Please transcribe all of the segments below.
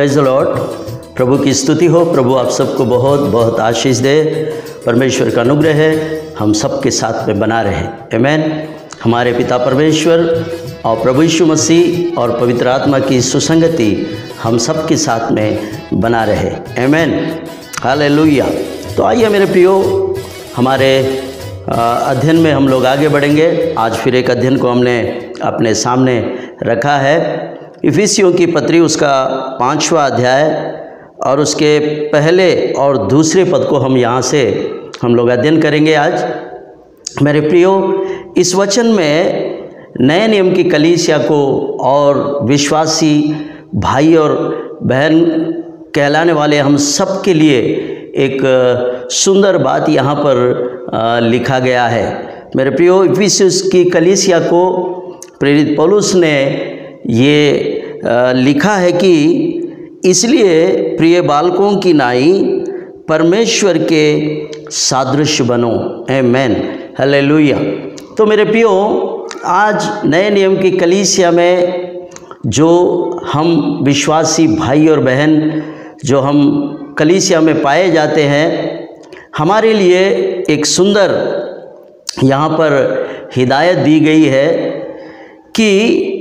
Praise the Lord. प्रभु की स्तुति हो। प्रभु आप सबको बहुत बहुत आशीष दे। परमेश्वर का अनुग्रह है हम सबके साथ में बना रहे। आमीन। हमारे पिता परमेश्वर और प्रभु यीशु मसीह और पवित्र आत्मा की सुसंगति हम सबके साथ में बना रहे। आमीन। हालेलुया। तो आइए मेरे प्रियो, हमारे अध्ययन में हम लोग आगे बढ़ेंगे। आज फिर एक अध्ययन को हमने अपने सामने रखा है। इफिसियों की पत्री उसका 5वां अध्याय और उसके पहले और दूसरे पद को हम यहाँ से हम लोग अध्ययन करेंगे आज। मेरे प्रियो, इस वचन में नए नियम की कलीसिया को और विश्वासी भाई और बहन कहलाने वाले हम सब के लिए एक सुंदर बात यहाँ पर लिखा गया है। मेरे प्रियो, इफिसियस की कलीसिया को प्रेरित पौलुस ने ये लिखा है कि इसलिए प्रिय बालकों की नाई परमेश्वर के सादृश्य बनो। आमीन। हालेलुया। तो मेरे प्रियो, आज नए नियम की कलीसिया में जो हम विश्वासी भाई और बहन जो हम कलीसिया में पाए जाते हैं, हमारे लिए एक सुंदर यहाँ पर हिदायत दी गई है कि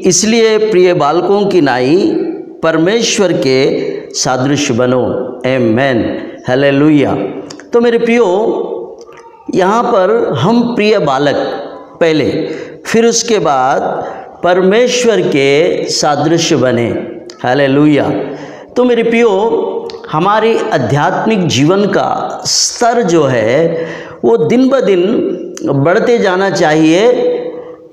इसलिए प्रिय बालकों की नाई परमेश्वर के सादृश्य बनो। आमीन। हालेलुया। तो मेरे प्रियो, यहाँ पर हम प्रिय बालक पहले, फिर उसके बाद परमेश्वर के सादृश्य बने। हालेलुया। तो मेरे प्रियो, हमारे आध्यात्मिक जीवन का स्तर जो है वो दिन ब दिन बढ़ते जाना चाहिए।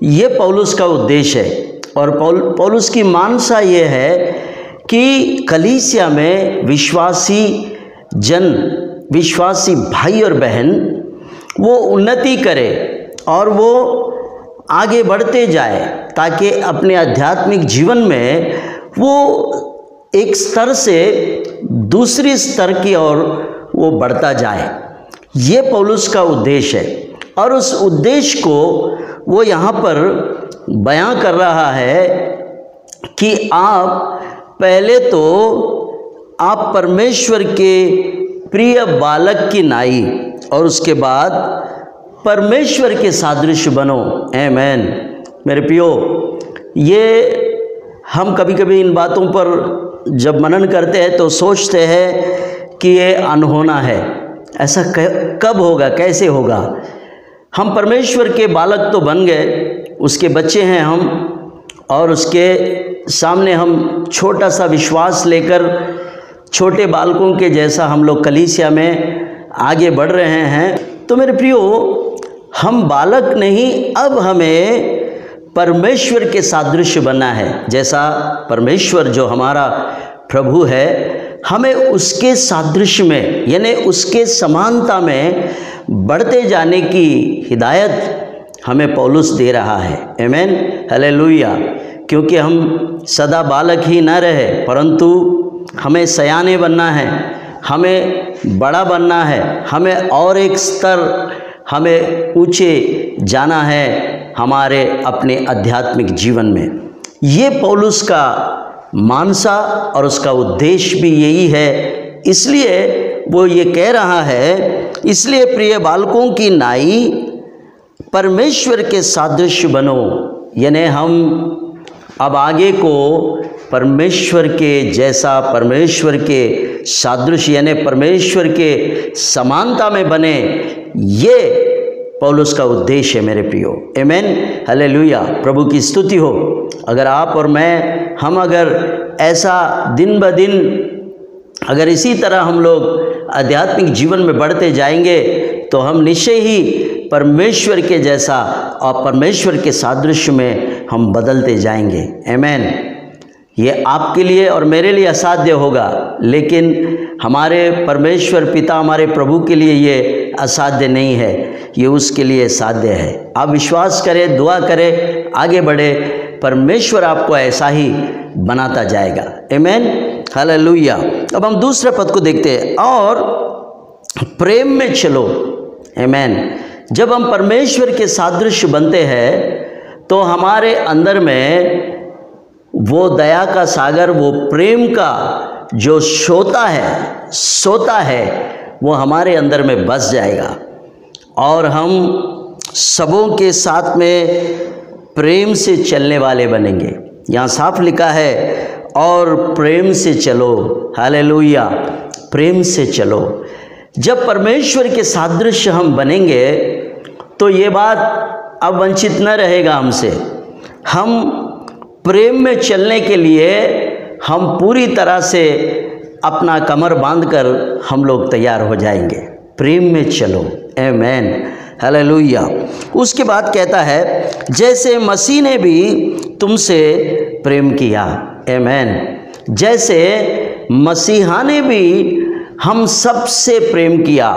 ये पौलुस का उद्देश्य है और पौलुस की मानसा ये है कि कलीसिया में विश्वासी जन, विश्वासी भाई और बहन वो उन्नति करे और वो आगे बढ़ते जाए, ताकि अपने आध्यात्मिक जीवन में वो एक स्तर से दूसरी स्तर की ओर वो बढ़ता जाए। ये पौलुस का उद्देश्य है और उस उद्देश्य को वो यहाँ पर बयां कर रहा है कि आप पहले तो आप परमेश्वर के प्रिय बालक की नाई और उसके बाद परमेश्वर के सादृश्य बनो। आमीन। मेरे प्रियो, ये हम कभी कभी इन बातों पर जब मनन करते हैं तो सोचते हैं कि ये अनहोना है। ऐसा कब होगा, कैसे होगा? हम परमेश्वर के बालक तो बन गए, उसके बच्चे हैं हम, और उसके सामने हम छोटा सा विश्वास लेकर छोटे बालकों के जैसा हम लोग कलीसिया में आगे बढ़ रहे हैं। तो मेरे प्रियो, हम बालक नहीं, अब हमें परमेश्वर के सादृश्य बनना है। जैसा परमेश्वर जो हमारा प्रभु है, हमें उसके सादृश्य में यानी उसके समानता में बढ़ते जाने की हिदायत हमें पौलुस दे रहा है। आमीन। हालेलुया। क्योंकि हम सदा बालक ही न रहे, परंतु हमें सयाने बनना है, हमें बड़ा बनना है, हमें और एक स्तर, हमें ऊंचे जाना है हमारे अपने आध्यात्मिक जीवन में। ये पौलुस का मानसा और उसका उद्देश्य भी यही है। इसलिए वो ये कह रहा है, इसलिए प्रिय बालकों की नाई परमेश्वर के सादृश्य बनो। यानी हम अब आगे को परमेश्वर के जैसा, परमेश्वर के सादृश्य यानी परमेश्वर के समानता में बने। ये पौलुस का उद्देश्य है मेरे प्रियो। आमीन। हालेलुया। प्रभु की स्तुति हो। अगर आप और मैं, हम अगर ऐसा दिन ब दिन अगर इसी तरह हम लोग आध्यात्मिक जीवन में बढ़ते जाएंगे तो हम निश्चय ही परमेश्वर के जैसा और परमेश्वर के सादृश्य में हम बदलते जाएंगे। आमीन। ये आपके लिए और मेरे लिए असाध्य होगा, लेकिन हमारे परमेश्वर पिता, हमारे प्रभु के लिए ये असाध्य नहीं है, ये उसके लिए साध्य है। आप विश्वास करें, दुआ करें, आगे बढ़े, परमेश्वर आपको ऐसा ही बनाता जाएगा। आमीन। हालेलुया। अब हम दूसरे पद को देखते हैं, और प्रेम में चलो। आमीन। जब हम परमेश्वर के सादृश्य बनते हैं तो हमारे अंदर में वो दया का सागर, वो प्रेम का जो सोता है वो हमारे अंदर में बस जाएगा और हम सबों के साथ में प्रेम से चलने वाले बनेंगे। यहाँ साफ लिखा है और प्रेम से चलो। हालेलुया, प्रेम से चलो। जब परमेश्वर के सादृश्य हम बनेंगे तो ये बात अब वंचित न रहेगा हमसे। हम प्रेम में चलने के लिए हम पूरी तरह से अपना कमर बांधकर हम लोग तैयार हो जाएंगे। प्रेम में चलो। आमीन, हालेलुया। उसके बाद कहता है जैसे मसीह ने भी तुमसे प्रेम किया। आमीन। जैसे मसीहा ने भी हम सबसे प्रेम किया,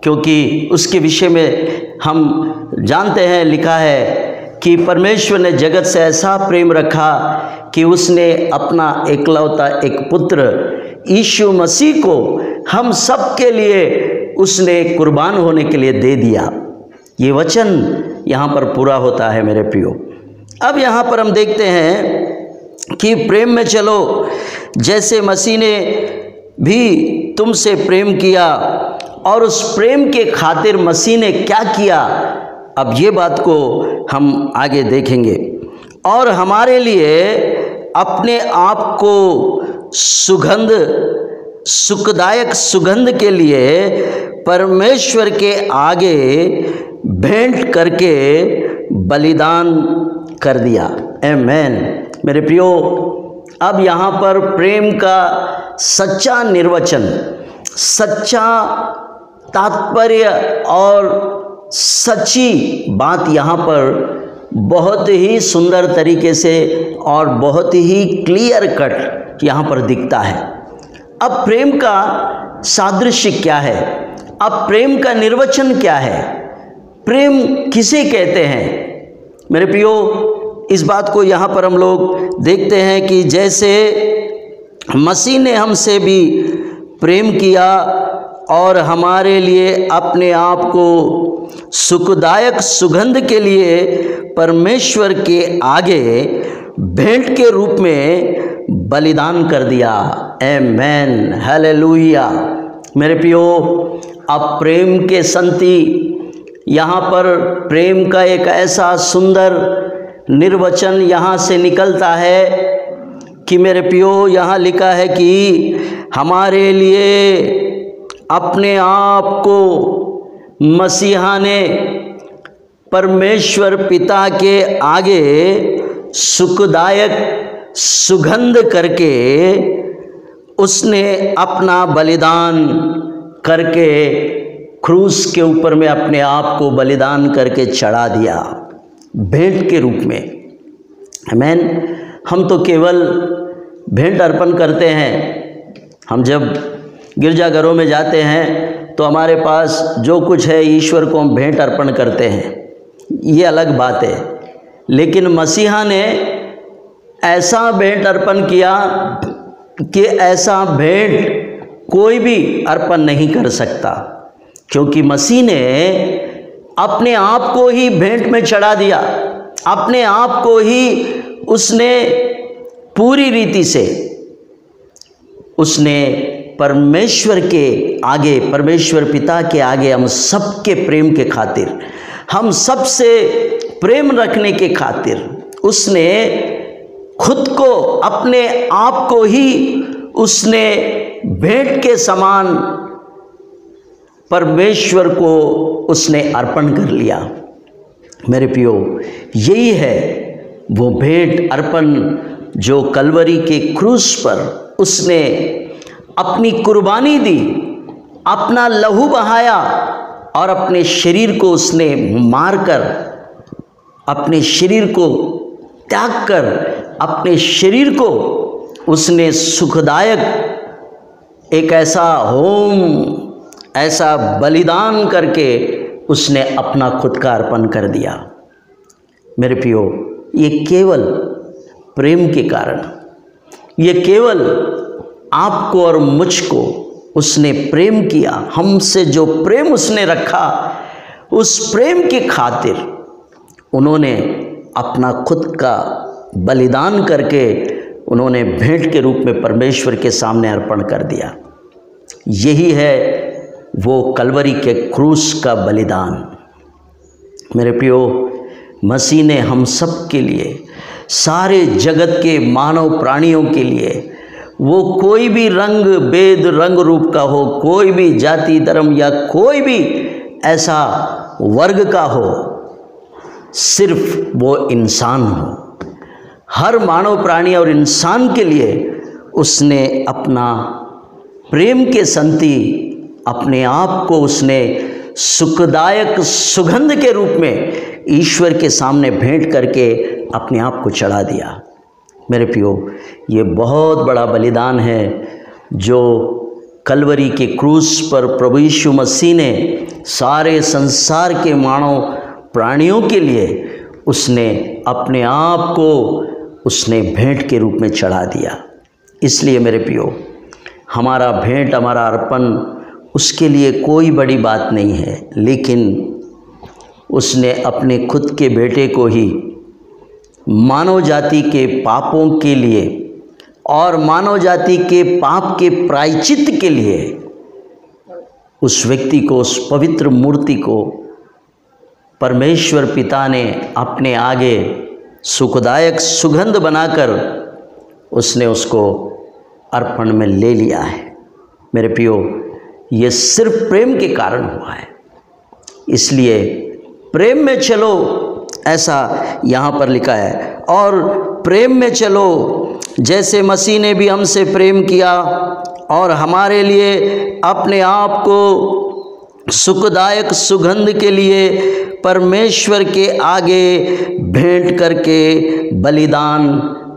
क्योंकि उसके विषय में हम जानते हैं, लिखा है कि परमेश्वर ने जगत से ऐसा प्रेम रखा कि उसने अपना एकलौता एक पुत्र यीशु मसीह को हम सब के लिए उसने कुर्बान होने के लिए दे दिया। ये वचन यहाँ पर पूरा होता है मेरे प्रियो। अब यहाँ पर हम देखते हैं कि प्रेम में चलो, जैसे मसीह ने भी तुमसे प्रेम किया, और उस प्रेम के खातिर मसीह ने क्या किया, अब ये बात को हम आगे देखेंगे। और हमारे लिए अपने आप को सुखदायक सुगंध के लिए परमेश्वर के आगे भेंट करके बलिदान कर दिया। आमीन। मेरे प्रियो, अब यहाँ पर प्रेम का सच्चा निर्वचन, सच्चा तात्पर्य और सच्ची बात यहाँ पर बहुत ही सुंदर तरीके से और बहुत ही क्लियर कट यहाँ पर दिखता है। अब प्रेम का सादृश्य क्या है, अब प्रेम का निर्वचन क्या है, प्रेम किसे कहते हैं। मेरे प्रियो, इस बात को यहाँ पर हम लोग देखते हैं कि जैसे मसीह ने हमसे भी प्रेम किया और हमारे लिए अपने आप को सुखदायक सुगंध के लिए परमेश्वर के आगे भेंट के रूप में बलिदान कर दिया। आमीन, हालेलुया। मेरे प्रियो, अब प्रेम के संति यहाँ पर प्रेम का एक ऐसा सुंदर निर्वचन यहाँ से निकलता है कि मेरे प्रियो, यहाँ लिखा है कि हमारे लिए अपने आप को मसीहा ने परमेश्वर पिता के आगे सुखदायक सुगंध करके उसने अपना बलिदान करके क्रूस के ऊपर में अपने आप को बलिदान करके चढ़ा दिया भेंट के रूप में। आमीन। हम तो केवल भेंट अर्पण करते हैं। हम जब गिरजाघरों में जाते हैं तो हमारे पास जो कुछ है ईश्वर को हम भेंट अर्पण करते हैं, ये अलग बात है। लेकिन मसीहा ने ऐसा भेंट अर्पण किया कि ऐसा भेंट कोई भी अर्पण नहीं कर सकता, क्योंकि मसीह ने अपने आप को ही भेंट में चढ़ा दिया। अपने आप को ही उसने पूरी रीति से उसने परमेश्वर के आगे, परमेश्वर पिता के आगे हम सबके प्रेम के खातिर, हम सबसे प्रेम रखने के खातिर उसने खुद को, अपने आप को ही उसने भेंट के समान परमेश्वर को उसने अर्पण कर लिया। मेरे प्रियो, यही है वो भेंट अर्पण जो कलवरी के क्रूस पर उसने अपनी कुर्बानी दी, अपना लहू बहाया और अपने शरीर को उसने मारकर, अपने शरीर को त्याग कर, अपने शरीर को उसने सुखदायक एक ऐसा होम, ऐसा बलिदान करके उसने अपना खुद का अर्पण कर दिया। मेरे प्रियो, ये केवल प्रेम के कारण, ये केवल आपको और मुझको उसने प्रेम किया, हमसे जो प्रेम उसने रखा, उस प्रेम के खातिर उन्होंने अपना खुद का बलिदान करके उन्होंने भेंट के रूप में परमेश्वर के सामने अर्पण कर दिया। यही है वो कलवरी के क्रूस का बलिदान। मेरे प्रियो, मसीह ने हम सब के लिए, सारे जगत के मानव प्राणियों के लिए, वो कोई भी रंग भेद रंग रूप का हो, कोई भी जाति धर्म या कोई भी ऐसा वर्ग का हो, सिर्फ वो इंसान हो, हर मानव प्राणी और इंसान के लिए उसने अपना प्रेम के संति अपने आप को उसने सुखदायक सुगंध के रूप में ईश्वर के सामने भेंट करके अपने आप को चढ़ा दिया। मेरे प्रियो, ये बहुत बड़ा बलिदान है जो कलवरी के क्रूस पर प्रभु यीशु मसीह ने सारे संसार के मानव प्राणियों के लिए उसने अपने आप को उसने भेंट के रूप में चढ़ा दिया। इसलिए मेरे प्रियो, हमारा भेंट, हमारा अर्पण उसके लिए कोई बड़ी बात नहीं है, लेकिन उसने अपने खुद के बेटे को ही मानव जाति के पापों के लिए और मानव जाति के पाप के प्रायश्चित के लिए उस व्यक्ति को, उस पवित्र मूर्ति को परमेश्वर पिता ने अपने आगे सुखदायक सुगंध बनाकर उसने उसको अर्पण में ले लिया है। मेरे प्रियो, ये सिर्फ प्रेम के कारण हुआ है। इसलिए प्रेम में चलो, ऐसा यहाँ पर लिखा है, और प्रेम में चलो जैसे मसीह ने भी हमसे प्रेम किया और हमारे लिए अपने आप को सुखदायक सुगंध के लिए परमेश्वर के आगे भेंट करके बलिदान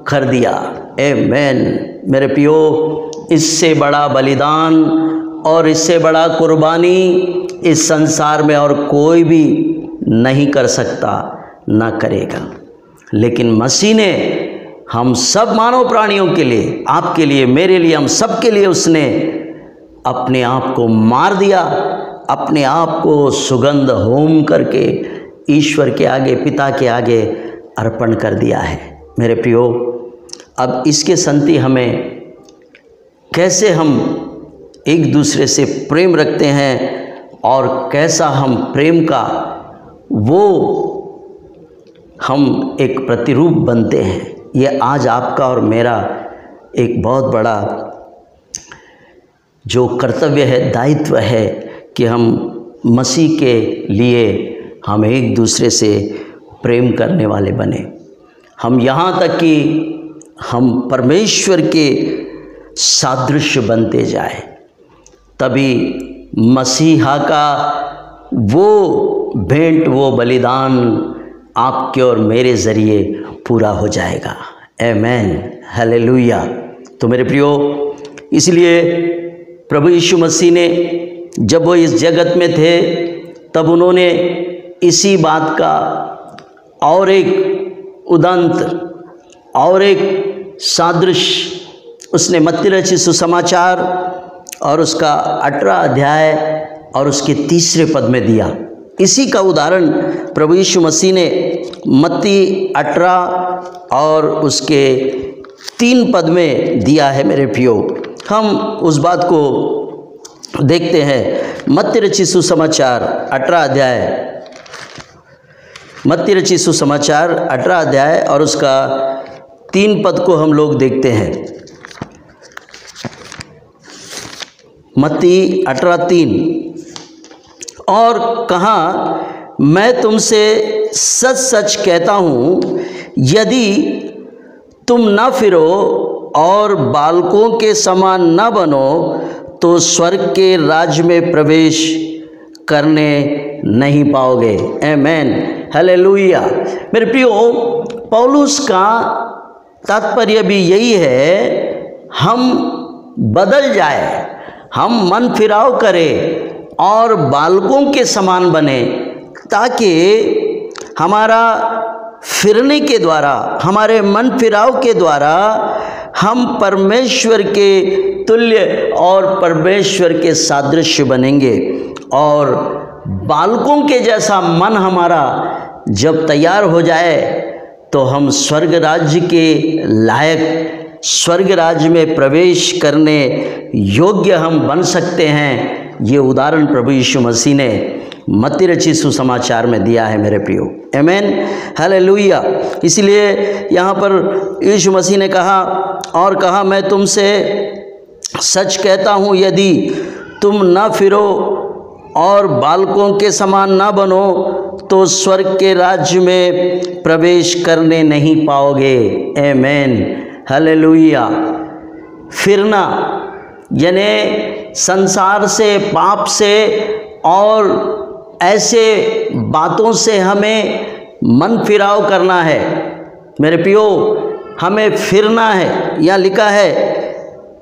कर दिया। आमीन। मेरे प्रियो, इससे बड़ा बलिदान और इससे बड़ा कुर्बानी इस संसार में और कोई भी नहीं कर सकता, ना करेगा। लेकिन मसीह ने हम सब मानव प्राणियों के लिए, आपके लिए, मेरे लिए, हम सब के लिए उसने अपने आप को मार दिया, अपने आप को सुगंध होम करके ईश्वर के आगे, पिता के आगे अर्पण कर दिया है। मेरे प्रियो, अब इसके संति हमें कैसे हम एक दूसरे से प्रेम रखते हैं और कैसा हम प्रेम का वो हम एक प्रतिरूप बनते हैं, ये आज आपका और मेरा एक बहुत बड़ा जो कर्तव्य है, दायित्व है कि हम मसीह के लिए हम एक दूसरे से प्रेम करने वाले बने। हम यहाँ तक कि हम परमेश्वर के सादृश्य बनते जाए, तभी मसीहा का वो भेंट, वो बलिदान आपके और मेरे ज़रिए पूरा हो जाएगा। आमीन, हालेलुया। तो मेरे प्रियो, इसलिए प्रभु यीशु मसीह ने जब वो इस जगत में थे तब उन्होंने इसी बात का और एक उदंत और एक सादृश्य उसने मत्ती रचित सुसमाचार और उसका 18 अध्याय और उसके 3 पद में दिया। इसी का उदाहरण प्रभु यीशु मसीह ने मत्ती 18 और उसके 3 पद में दिया है। मेरे प्रियो, हम उस बात को देखते हैं। मत्ती रचित सुसमाचार 18 अध्याय, मत्ती रचित सुसमाचार 18 अध्याय और उसका 3 पद को हम लोग देखते हैं। मत्ती 18:3, और कहा, मैं तुमसे सच सच कहता हूँ, यदि तुम न फिरो और बालकों के समान न बनो तो स्वर्ग के राज्य में प्रवेश करने नहीं पाओगे। आमीन, हालेलुया। मेरे प्रियो, पौलुस का तात्पर्य भी यही है, हम बदल जाए, हम मन फिराव करें और बालकों के समान बने, ताकि हमारा फिरने के द्वारा, हमारे मन फिराव के द्वारा हम परमेश्वर के तुल्य और परमेश्वर के सादृश्य बनेंगे। और बालकों के जैसा मन हमारा जब तैयार हो जाए तो हम स्वर्ग राज्य के लायक स्वर्ग राज्य में प्रवेश करने योग्य हम बन सकते हैं, ये उदाहरण प्रभु यीशु मसीह ने मत्ती रचित सुसमाचार में दिया है मेरे प्रियो। आमेन, हालेलुया। इसलिए यहाँ पर यीशु मसीह ने कहा और कहा, मैं तुमसे सच कहता हूँ, यदि तुम न फिरो और बालकों के समान न बनो तो स्वर्ग के राज्य में प्रवेश करने नहीं पाओगे। आमेन, हालेलुया। फिरना यानी संसार से, पाप से और ऐसे बातों से हमें मन फिराव करना है मेरे प्रियो, हमें फिरना है। यहाँ लिखा है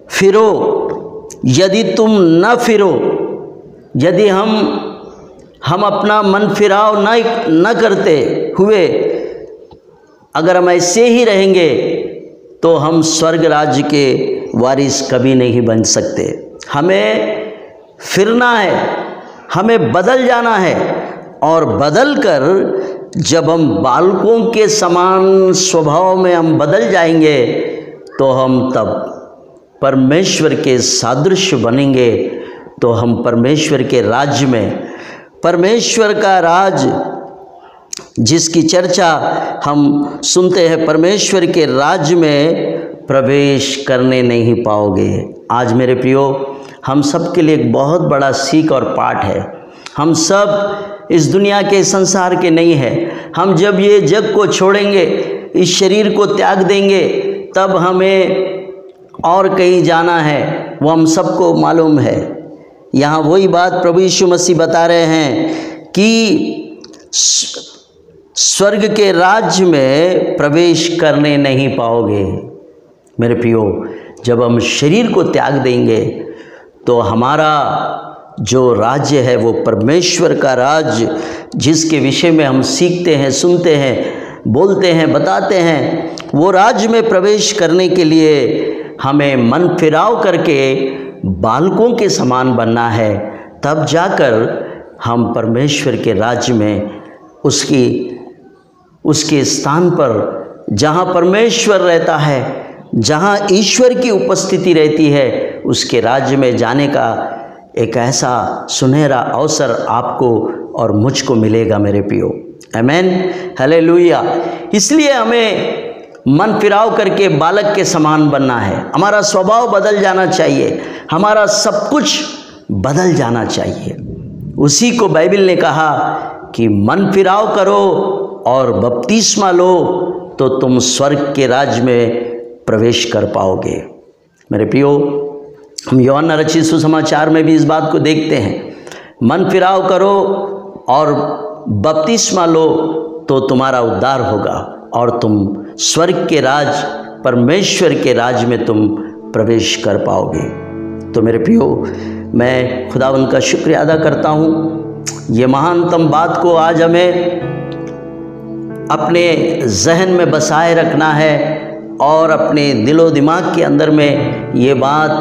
फिरो, यदि तुम न फिरो, यदि हम अपना मन फिराव न करते हुए अगर हम ऐसे ही रहेंगे तो हम स्वर्ग राज्य के वारिस कभी नहीं बन सकते। हमें फिरना है, हमें बदल जाना है, और बदल कर जब हम बालकों के समान स्वभाव में हम बदल जाएंगे तो हम तब परमेश्वर के सादृश्य बनेंगे। तो हम परमेश्वर के राज्य में, परमेश्वर का राज जिसकी चर्चा हम सुनते हैं, परमेश्वर के राज्य में प्रवेश करने नहीं पाओगे। आज मेरे प्रियो, हम सब के लिए एक बहुत बड़ा सीख और पाठ है। हम सब इस दुनिया के, संसार के नहीं हैं। हम जब ये जग को छोड़ेंगे, इस शरीर को त्याग देंगे, तब हमें और कहीं जाना है, वो हम सबको मालूम है। यहाँ वही बात प्रभु यीशु मसीह बता रहे हैं कि स्वर्ग के राज्य में प्रवेश करने नहीं पाओगे। मेरे प्रियो, जब हम शरीर को त्याग देंगे तो हमारा जो राज्य है वो परमेश्वर का राज्य, जिसके विषय में हम सीखते हैं, सुनते हैं, बोलते हैं, बताते हैं, वो राज्य में प्रवेश करने के लिए हमें मन फिराव करके बालकों के समान बनना है। तब जाकर हम परमेश्वर के राज्य में उसके स्थान पर, जहाँ परमेश्वर रहता है, जहाँ ईश्वर की उपस्थिति रहती है, उसके राज्य में जाने का एक ऐसा सुनहरा अवसर आपको और मुझको मिलेगा मेरे प्रियो। आमेन, हालेलुया। इसलिए हमें मन फिराव करके बालक के समान बनना है। हमारा स्वभाव बदल जाना चाहिए, हमारा सब कुछ बदल जाना चाहिए। उसी को बाइबल ने कहा कि मन फिराव करो और बपतिस्मा लो तो तुम स्वर्ग के राज्य में प्रवेश कर पाओगे। मेरे प्रियो, हम यूहन्ना रचित सुसमाचार में भी इस बात को देखते हैं, मन फिराव करो और बपतिस्मा लो तो तुम्हारा उद्धार होगा और तुम स्वर्ग के राज, परमेश्वर के राज में तुम प्रवेश कर पाओगे। तो मेरे प्रियो, मैं खुदावंद का शुक्रिया अदा करता हूँ। ये महानतम बात को आज हमें अपने जहन में बसाए रखना है और अपने दिलो दिमाग के अंदर में ये बात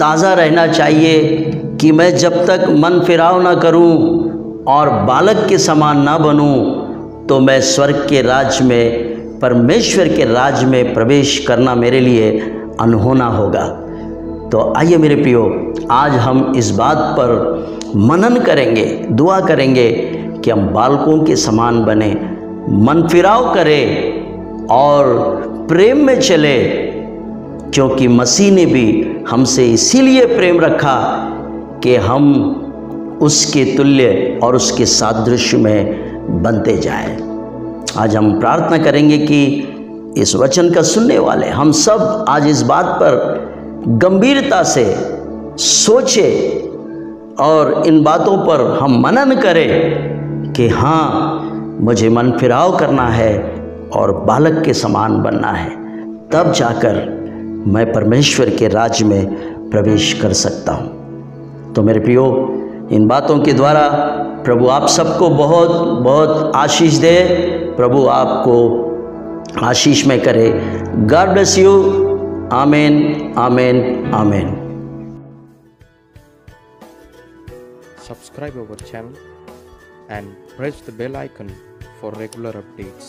ताज़ा रहना चाहिए कि मैं जब तक मन फिराव ना करूं और बालक के समान ना बनूं तो मैं स्वर्ग के राज्य में, परमेश्वर के राज्य में प्रवेश करना मेरे लिए अनहोना होगा। तो आइए मेरे प्रियो, आज हम इस बात पर मनन करेंगे, दुआ करेंगे कि हम बालकों के समान बने, मन फिराव करें और प्रेम में चले, क्योंकि मसीह ने भी हमसे इसीलिए प्रेम रखा कि हम उसके तुल्य और उसके सादृश्य में बनते जाएं। आज हम प्रार्थना करेंगे कि इस वचन का सुनने वाले हम सब आज इस बात पर गंभीरता से सोचें और इन बातों पर हम मनन करें कि हाँ, मुझे मन फिराव करना है और बालक के समान बनना है, तब जाकर मैं परमेश्वर के राज्य में प्रवेश कर सकता हूँ। तो मेरे प्रियो, इन बातों के द्वारा प्रभु आप सबको बहुत बहुत आशीष दे, प्रभु आपको आशीष में करे। God bless you. आमीन, आमीन, आमीन। Subscribe our channel and press the bell icon for regular updates.